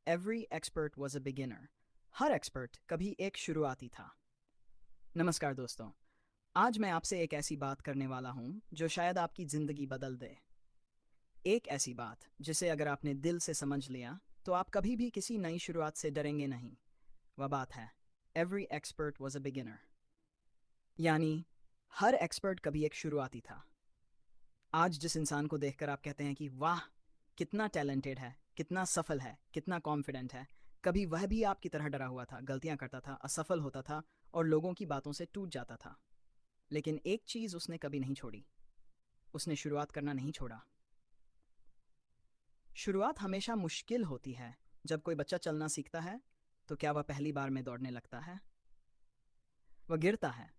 Every expert was a beginner. Her expert कभी एक शुरुआती था। नमस्कार दोस्तों, आज मैं आपसे एक ऐसी बात करने वाला हूँ जो शायद आपकी ज़िंदगी बदल दे। एक ऐसी बात जिसे अगर आपने दिल से समझ लिया तो आप कभी भी किसी नई शुरुआत से डरेंगे नहीं। वह बात है every expert was a beginner. यानी हर एक्सपर्ट कभी एक शुरुआती था। आज जिस इंसान को देखकर आप कहते हैं कि वाह, कितना टैलेंटेड है, कितना सफल है, कितना कॉन्फिडेंट है, कभी वह भी आपकी तरह डरा हुआ था, गलतियां करता था, असफल होता था और लोगों की बातों से टूट जाता था। लेकिन एक चीज़ उसने कभी नहीं छोड़ी, उसने शुरुआत करना नहीं छोड़ा। शुरुआत हमेशा मुश्किल होती है। जब कोई बच्चा चलना सीखता है तो क्या वह पहली बार में दौड़ने लगता है? वह गिरता है,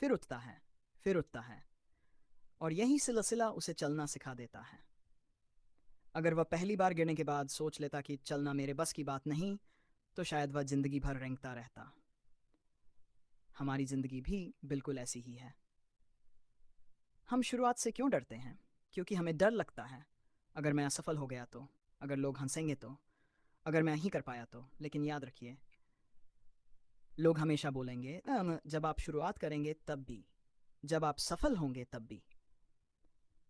फिर उठता है, फिर उठता है, और यही सिलसिला उसे चलना सिखा देता है। अगर वह पहली बार गिरने के बाद सोच लेता कि चलना मेरे बस की बात नहीं, तो शायद वह जिंदगी भर रेंगता रहता। हमारी जिंदगी भी बिल्कुल ऐसी ही है। हम शुरुआत से क्यों डरते हैं? क्योंकि हमें डर लगता है, अगर मैं असफल हो गया तो, अगर लोग हंसेंगे तो, अगर मैं नहीं कर पाया तो। लेकिन याद रखिए, लोग हमेशा बोलेंगे जब आप शुरुआत करेंगे तब भी, जब आप सफल होंगे तब भी।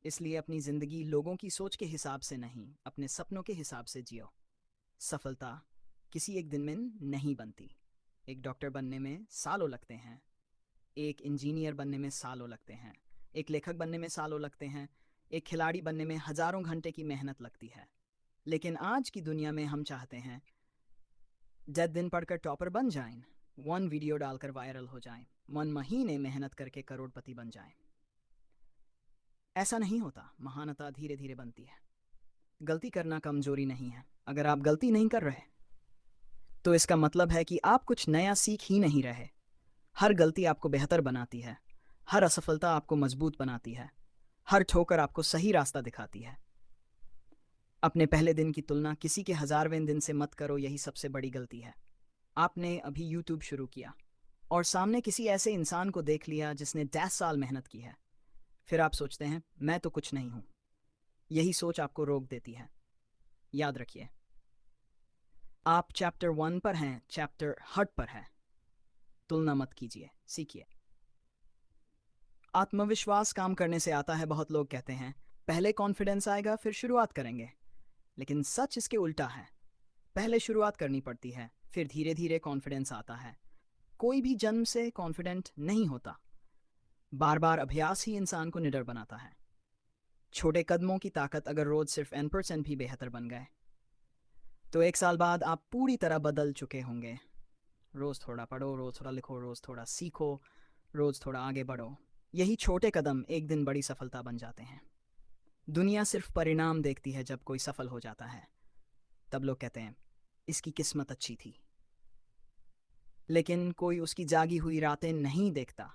इसलिए अपनी ज़िंदगी लोगों की सोच के हिसाब से नहीं, अपने सपनों के हिसाब से जियो। सफलता किसी एक दिन में नहीं बनती। एक डॉक्टर बनने में सालों लगते हैं, एक इंजीनियर बनने में सालों लगते हैं, एक लेखक बनने में सालों लगते हैं, एक खिलाड़ी बनने में हजारों घंटे की मेहनत लगती है। लेकिन आज की दुनिया में हम चाहते हैं 10 दिन पढ़कर टॉपर बन जाएं, 1 वीडियो डालकर वायरल हो जाएं, 1 महीने मेहनत करके करोड़पति बन जाएं। ऐसा नहीं होता। महानता धीरे धीरे बनती है। गलती करना कमजोरी नहीं है। अगर आप गलती नहीं कर रहे तो इसका मतलब है कि आप कुछ नया सीख ही नहीं रहे। हर गलती आपको बेहतर बनाती है, हर असफलता आपको मजबूत बनाती है, हर ठोकर आपको सही रास्ता दिखाती है। अपने पहले दिन की तुलना किसी के 1000वें दिन से मत करो, यही सबसे बड़ी गलती है। आपने अभी यूट्यूब शुरू किया और सामने किसी ऐसे इंसान को देख लिया जिसने 10 साल मेहनत की है। फिर आप सोचते हैं मैं तो कुछ नहीं हूं। यही सोच आपको रोक देती है। याद रखिए, आप चैप्टर 1 पर हैं, चैप्टर हट पर है। तुलना मत कीजिए, सीखिए। आत्मविश्वास काम करने से आता है। बहुत लोग कहते हैं पहले कॉन्फिडेंस आएगा फिर शुरुआत करेंगे। लेकिन सच इसके उल्टा है। पहले शुरुआत करनी पड़ती है, फिर धीरे धीरे कॉन्फिडेंस आता है। कोई भी जन्म से कॉन्फिडेंट नहीं होता। बार बार अभ्यास ही इंसान को निडर बनाता है। छोटे कदमों की ताकत। अगर रोज सिर्फ 1% भी बेहतर बन गए तो 1 साल बाद आप पूरी तरह बदल चुके होंगे। रोज थोड़ा पढ़ो, रोज थोड़ा लिखो, रोज थोड़ा सीखो, रोज थोड़ा आगे बढ़ो। यही छोटे कदम एक दिन बड़ी सफलता बन जाते हैं। दुनिया सिर्फ परिणाम देखती है। जब कोई सफल हो जाता है तब लोग कहते हैं इसकी किस्मत अच्छी थी। लेकिन कोई उसकी जागी हुई रातें नहीं देखता,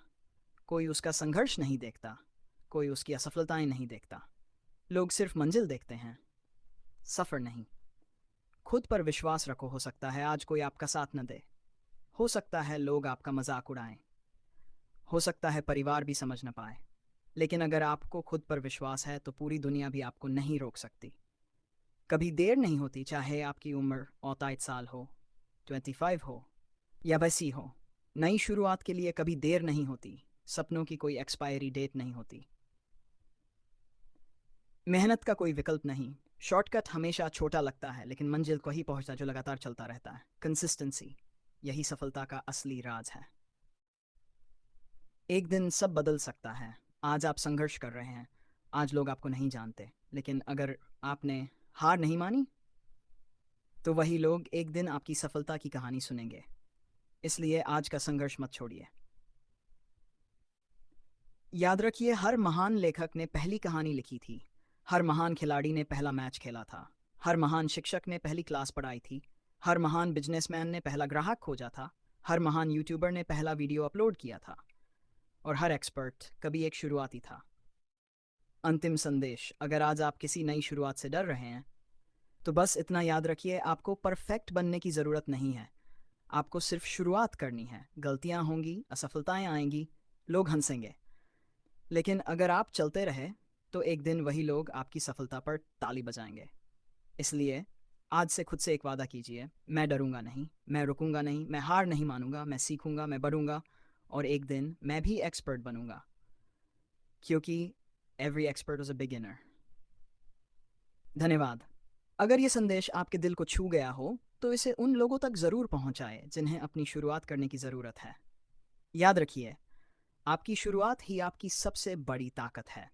कोई उसका संघर्ष नहीं देखता, कोई उसकी असफलताएं नहीं देखता। लोग सिर्फ मंजिल देखते हैं, सफर नहीं। खुद पर विश्वास रखो। हो सकता है आज कोई आपका साथ न दे, हो सकता है लोग आपका मजाक उड़ाएं, हो सकता है परिवार भी समझ न पाए। लेकिन अगर आपको खुद पर विश्वास है तो पूरी दुनिया भी आपको नहीं रोक सकती। कभी देर नहीं होती, चाहे आपकी उम्र 38 साल हो, 25 हो या वैसी हो। नई शुरुआत के लिए कभी देर नहीं होती। सपनों की कोई एक्सपायरी डेट नहीं होती। मेहनत का कोई विकल्प नहीं। शॉर्टकट हमेशा छोटा लगता है, लेकिन मंजिल को ही पहुंचता जो लगातार चलता रहता है। कंसिस्टेंसी, यही सफलता का असली राज है। एक दिन सब बदल सकता है। आज आप संघर्ष कर रहे हैं, आज लोग आपको नहीं जानते, लेकिन अगर आपने हार नहीं मानी तो वही लोग एक दिन आपकी सफलता की कहानी सुनेंगे। इसलिए आज का संघर्ष मत छोड़िए। याद रखिए, हर महान लेखक ने पहली कहानी लिखी थी, हर महान खिलाड़ी ने पहला मैच खेला था, हर महान शिक्षक ने पहली क्लास पढ़ाई थी, हर महान बिजनेसमैन ने पहला ग्राहक खोजा था, हर महान यूट्यूबर ने पहला वीडियो अपलोड किया था, और हर एक्सपर्ट कभी एक शुरुआती था। अंतिम संदेश, अगर आज आप किसी नई शुरुआत से डर रहे हैं तो बस इतना याद रखिए, आपको परफेक्ट बनने की ज़रूरत नहीं है। आपको सिर्फ शुरुआत करनी है। गलतियां होंगी, असफलताएं आएंगी, लोग हंसेंगे, लेकिन अगर आप चलते रहे तो एक दिन वही लोग आपकी सफलता पर ताली बजाएंगे। इसलिए आज से खुद से एक वादा कीजिए, मैं डरूंगा नहीं, मैं रुकूंगा नहीं, मैं हार नहीं मानूंगा, मैं सीखूंगा, मैं बढ़ूंगा और एक दिन मैं भी एक्सपर्ट बनूंगा, क्योंकि every expert is a beginner. धन्यवाद। अगर ये संदेश आपके दिल को छू गया हो तो इसे उन लोगों तक ज़रूर पहुंचाएं जिन्हें अपनी शुरुआत करने की ज़रूरत है। याद रखिए, आपकी शुरुआत ही आपकी सबसे बड़ी ताकत है।